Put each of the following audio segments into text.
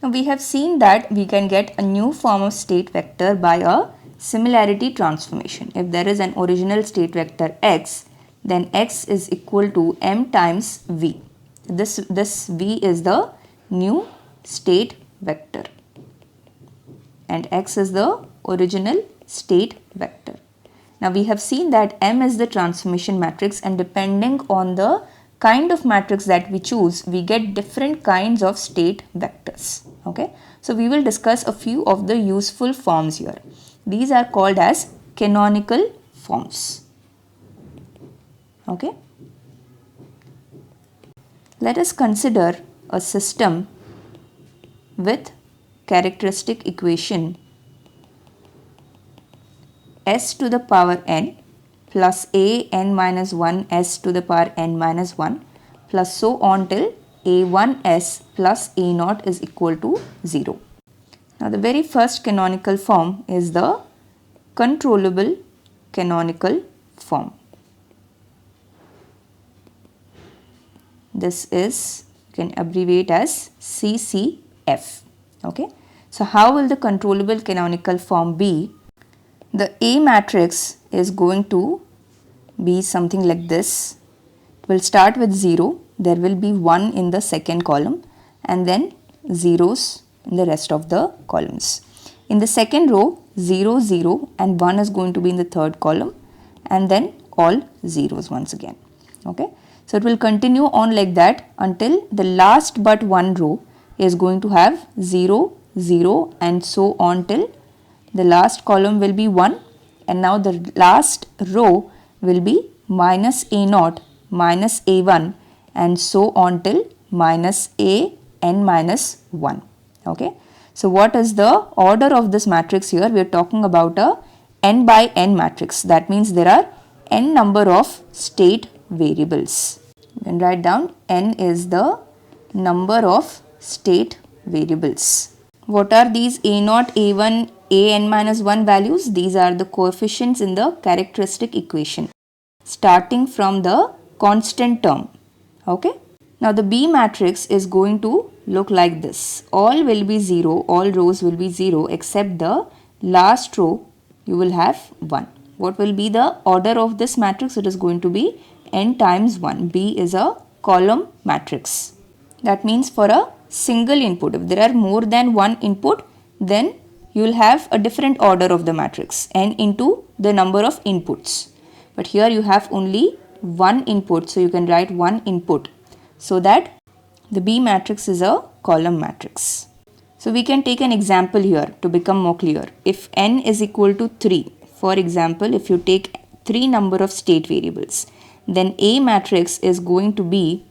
Now we have seen that we can get a new form of state vector by a similarity transformation. If there is an original state vector x, then x is equal to m times v. This v is the new state vector and x is the original state vector. Now we have seen that M is the transformation matrix, and depending on the kind of matrix that we choose, we get different kinds of state vectors. Okay, so we will discuss a few of the useful forms here. These are called as canonical forms. Okay, let us consider a system with characteristic equation s to the power n plus a n minus 1 s to the power n minus 1 plus so on till a1s plus a0 is equal to 0. Now the very first canonical form is the controllable canonical form. This is, you can abbreviate as CCF. Okay, so how will the controllable canonical form be? The A matrix is going to be something like this. It will start with 0, there will be 1 in the second column and then zeros in the rest of the columns. In the second row, 0, 0 and 1 is going to be in the third column and then all zeros once again. Okay, so it will continue on like that until the last but one row is going to have 0, 0 and so on till the last column will be 1 and now the last row will be minus a0, minus a1 and so on till minus a n minus 1. Okay, so what is the order of this matrix here? We are talking about a n by n matrix. That means there are n number of state variables. You can write down n is the number of state variables. What are these a0, a1, an minus 1 values? These are the coefficients in the characteristic equation starting from the constant term. Okay. Now the B matrix is going to look like this. All will be 0, all rows will be 0 except the last row you will have 1. What will be the order of this matrix? It is going to be n times 1. B is a column matrix. That means for a single input, if there are more than one input, then you will have a different order of the matrix, n into the number of inputs. But here you have only one input, so you can write one input, so that the B matrix is a column matrix. So we can take an example here to become more clear. If n is equal to 3, for example, if you take 3 number of state variables, then A matrix is going to be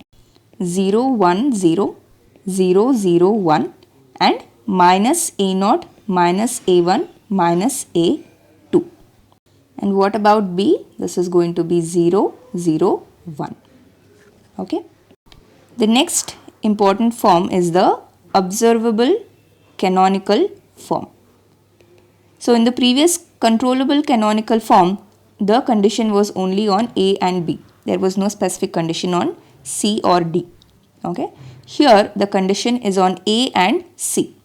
0, 1, 0, 0, 0, 1 and minus A0, minus A1, minus A2. And what about B? This is going to be 0, 0, 1. Okay. The next important form is the observable canonical form. So in the previous controllable canonical form, the condition was only on A and B. There was no specific condition on C or D. Okay. Here the condition is on A and C.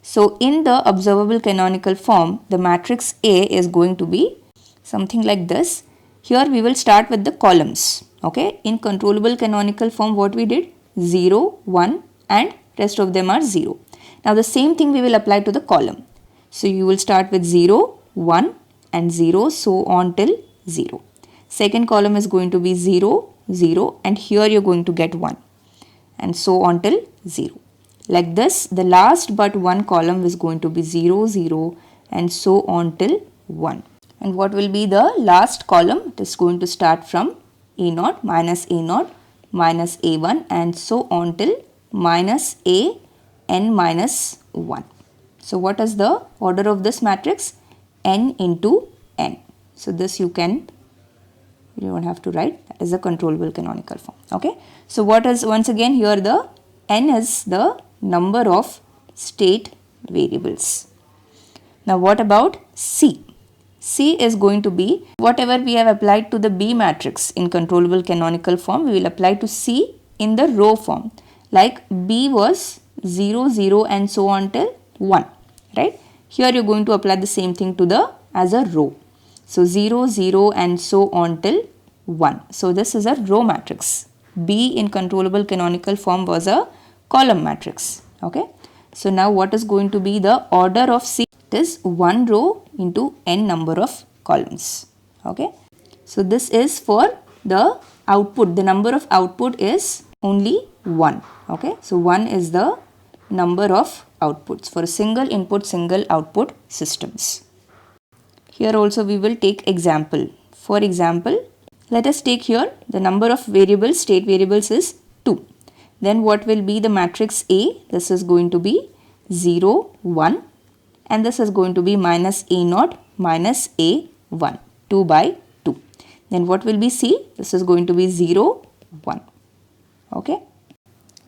So in the observable canonical form, the matrix A is going to be something like this. Here we will start with the columns. Okay. In controllable canonical form, what we did? 0, 1 and rest of them are 0. Now the same thing we will apply to the column. So you will start with 0, 1 and 0, so on till 0. Second column is going to be 0, 0 and here you are going to get 1 and so on till 0. Like this, the last but one column is going to be 0, 0 and so on till 1. And what will be the last column? It is going to start from A0, minus A0, minus A1 and so on till minus A n minus 1. So what is the order of this matrix? N into n. So this you don't have to write. That is a controllable canonical form. Okay. So what is, once again here, the n is the number of state variables. Now what about C? C is going to be whatever we have applied to the B matrix in controllable canonical form, we will apply to C in the row form. Like B was 0, 0 and so on till 1, right? Here you're going to apply the same thing to the as a row. So 0, 0 and so on till 1. So this is a row matrix. B in controllable canonical form was a column matrix. Okay. So now what is going to be the order of C? It is 1 row into n number of columns. Okay. So this is for the output. The number of output is only 1. Okay. So 1 is the number of outputs for a single input, single output systems. Here also we will take example. For example, let us take here the number of variables, state variables is 2. Then what will be the matrix A? This is going to be 0, 1 and this is going to be minus A0 minus A1, 2 by 2. Then what will be C? This is going to be 0, 1. Okay.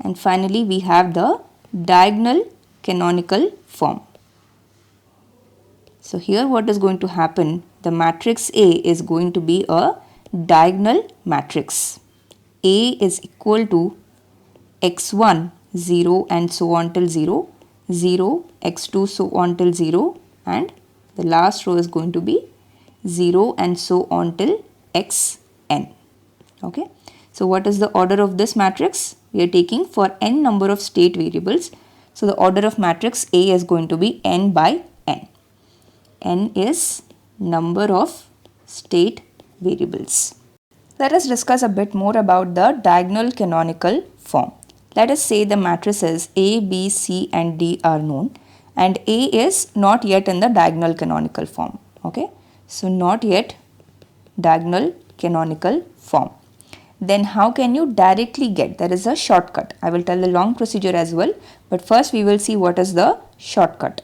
And finally we have the diagonal canonical form. So here what is going to happen? The matrix A is going to be a diagonal matrix. A is equal to x1, 0 and so on till 0, 0, x2 so on till 0 and the last row is going to be 0 and so on till xn. Okay. So what is the order of this matrix? We are taking for n number of state variables. So the order of matrix A is going to be n by n. N is number of state variables. Let us discuss a bit more about the diagonal canonical form. Let us say the matrices A, B, C and D are known and A is not yet in the diagonal canonical form. Okay. So not yet diagonal canonical form. Then how can you directly get? There is a shortcut. I will tell the long procedure as well, but first we will see what is the shortcut.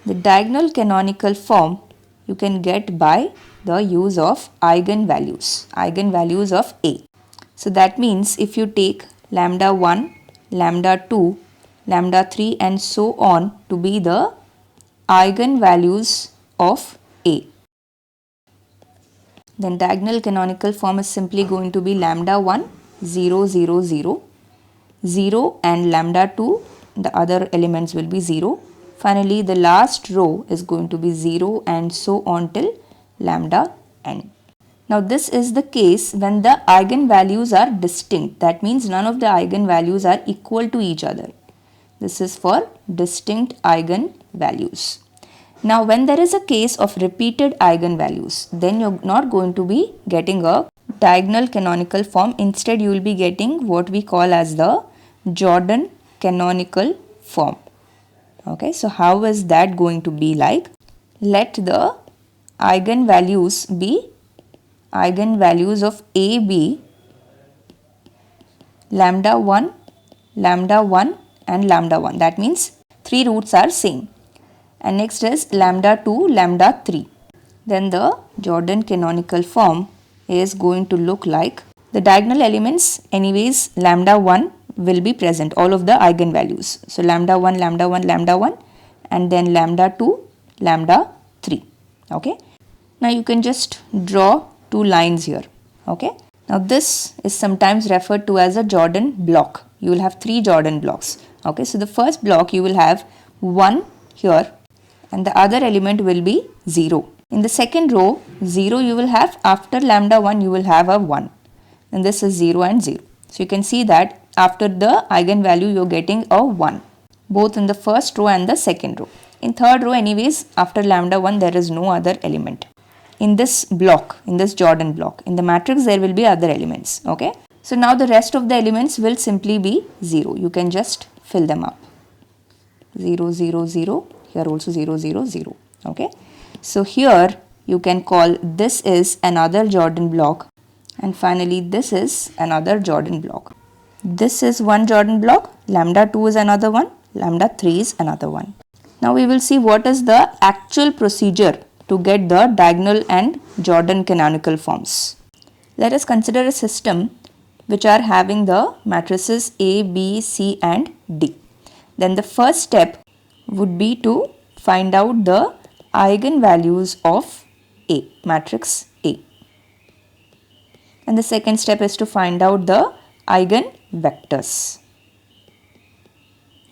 The diagonal canonical form you can get by the use of eigenvalues of A. So that means if you take lambda 1, lambda 2, lambda 3 and so on to be the eigenvalues of A, then diagonal canonical form is simply going to be lambda 1, 0, 0, 0, 0 and lambda 2, the other elements will be 0. Finally, the last row is going to be 0 and so on till lambda n. Now this is the case when the eigenvalues are distinct. That means none of the eigenvalues are equal to each other. This is for distinct eigenvalues. Now when there is a case of repeated eigenvalues, then you're not going to be getting a diagonal canonical form. Instead you will be getting what we call as the Jordan canonical form. Okay, so how is that going to be like? Let the eigenvalues be eigenvalues of A be lambda 1 and lambda 1. That means 3 roots are same. And next is lambda 2, lambda 3. Then the Jordan canonical form is going to look like the diagonal elements anyways lambda 1 will be present, all of the eigenvalues. So lambda 1, lambda 1, lambda 1 and then lambda 2, lambda 3. Okay. Now you can just draw 2 lines here. Okay. Now this is sometimes referred to as a Jordan block. You will have 3 Jordan blocks. Okay. So the first block you will have 1 here and the other element will be 0. In the second row 0 you will have, after lambda 1 you will have a 1 and this is 0 and 0. So you can see that after the eigenvalue you are getting a 1 both in the first row and the second row. In third row anyways after lambda 1 there is no other element. In this block, in this Jordan block, in the matrix there will be other elements. Okay. So now the rest of the elements will simply be 0. You can just fill them up. 0, 0, 0. Here also 0, 0, 0. Okay. So here you can call this is another Jordan block and finally this is another Jordan block. This is one Jordan block, lambda 2 is another one, lambda 3 is another one. Now we will see what is the actual procedure to get the diagonal and Jordan canonical forms. Let us consider a system which are having the matrices A, B, C and D. Then the first step would be to find out the eigenvalues of A, matrix A. And the second step is to find out the eigenvectors.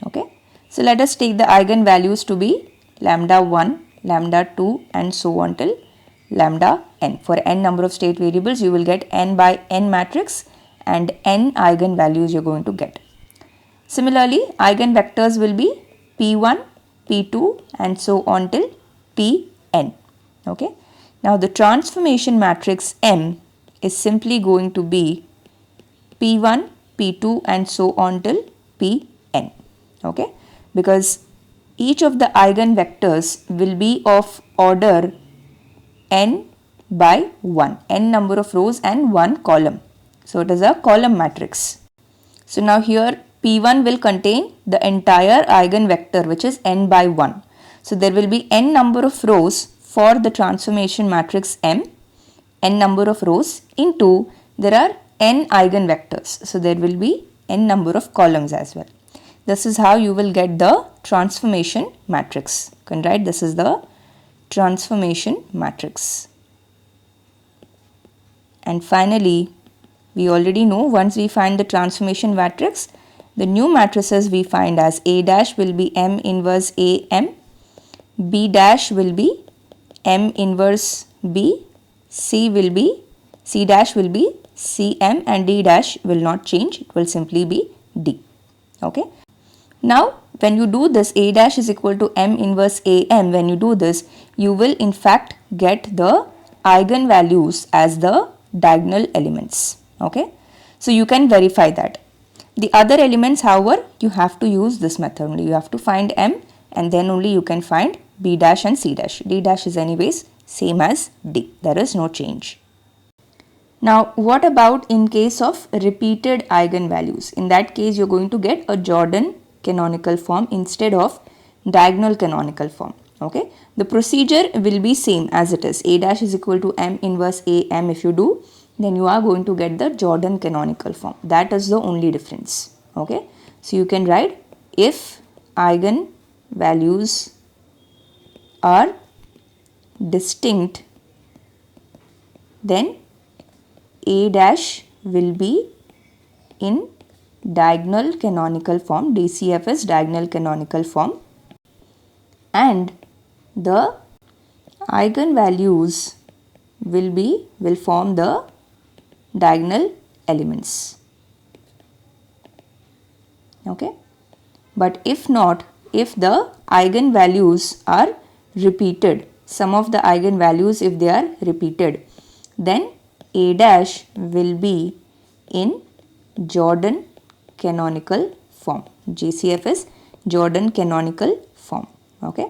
Okay. So let us take the eigenvalues to be lambda 1, lambda 2 and so on till lambda n. For n number of state variables, you will get n by n matrix and n eigenvalues you are going to get. Similarly, eigenvectors will be p1, p2 and so on till pn. Okay. Now the transformation matrix M is simply going to be p1, p2 and so on till pn. Okay. Because each of the eigenvectors will be of order n by 1, n number of rows and 1 column. So it is a column matrix. So now here P1 will contain the entire eigenvector which is n by 1. So there will be n number of rows for the transformation matrix M, n number of rows into there are n eigenvectors. So there will be n number of columns as well. This is how you will get the transformation matrix. You can write this is the transformation matrix. And finally, we already know once we find the transformation matrix, the new matrices we find as A dash will be M inverse AM, B dash will be M inverse B, C dash will be CM and D dash will not change, it will simply be D. Okay. Now when you do this, A dash is equal to M inverse AM, when you do this, you will in fact get the eigenvalues as the diagonal elements. Okay. So you can verify that. The other elements, however, you have to use this method only. You have to find M and then only you can find B dash and C dash. D dash is anyways same as D. There is no change. Now what about in case of repeated eigenvalues? In that case you are going to get a Jordan canonical form instead of diagonal canonical form. Okay. The procedure will be same as it is. A dash is equal to M inverse AM if you do, then you are going to get the Jordan canonical form. That is the only difference. Okay. So you can write if eigenvalues are distinct, then A dash will be in diagonal canonical form, DCF is diagonal canonical form, and the eigenvalues will form the diagonal elements. Okay. But if not, if the eigenvalues are repeated, some of the eigenvalues if they are repeated, then A dash will be in Jordan canonical form. JCF is Jordan canonical form. Okay.